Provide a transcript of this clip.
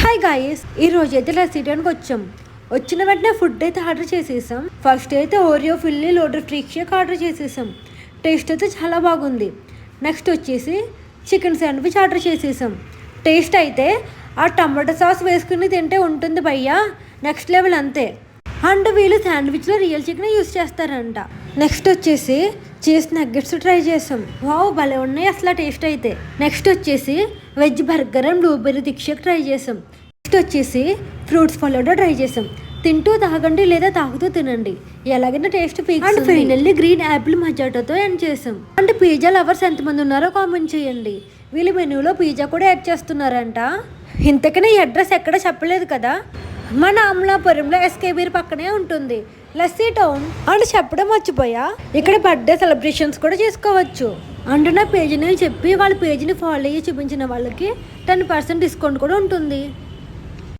Hi guys, ఈ రోజు అయితే రెస్టారెంట్కి వచ్చాం. వచ్చిన వెంటనే ఫుడ్ అయితే ఆర్డర్ చేసేసాం. ఫస్ట్ అయితే Oreo fully loaded freak shake order చేసేసాం. టేస్ట్ అయితే చాలా బాగుంది. నెక్స్ట్ వచ్చేసి చికెన్ శాండ్విచ్ ఆర్డర్ చేసేసాం. టేస్ట్ అయితే ఆ టమాటో సాస్ వేసుకుని తింటే ఉంటుంది భయ్యా, నెక్స్ట్ లెవెల్ అంతే. అండ్ వీళ్ళు శాండ్విచ్లో రియల్ చికెన్ యూస్ చేస్తారంట. నెక్స్ట్ వచ్చేసి చీజ్ నగ్గెట్స్ ట్రై చేసాం. వావ్, భలే ఉన్నాయి అసలు టేస్ట్ అయితే. నెక్స్ట్ వచ్చేసి veg burger and blueberry thick shake try చేసాం. నెక్స్ట్ వచ్చేసి ఫ్రూట్స్ ఫలోడా ట్రై చేసాం. తింటూ తాగండి లేదా తాగుతూ తినండి, ఎలాగైనా taste fix. And finally green apple మజాటోతో ఎండ్ చేసాం. అంటే పిజ్జా లవర్స్ ఎంతమంది ఉన్నారో కామెంట్ చేయండి. వీళ్ళు మెనూలో పిజ్జా కూడా యాడ్ చేస్తున్నారంట. ఇంతకనే ఈ అడ్రస్ ఎక్కడ చెప్పలేదు కదా. మన అమలాపురంలో ఎస్కేబీర్ పక్కనే ఉంటుంది, లస్సీ టౌన్. అండ్ చెప్పడం మర్చిపోయా, ఇక్కడ బర్త్డే సెలబ్రేషన్స్ కూడా చేసుకోవచ్చు. అండ్ నా పేజీని చెప్పి వాళ్ళ పేజీని ఫాలో అయ్యి చూపించిన వాళ్ళకి 10% డిస్కౌంట్ కూడా ఉంటుంది.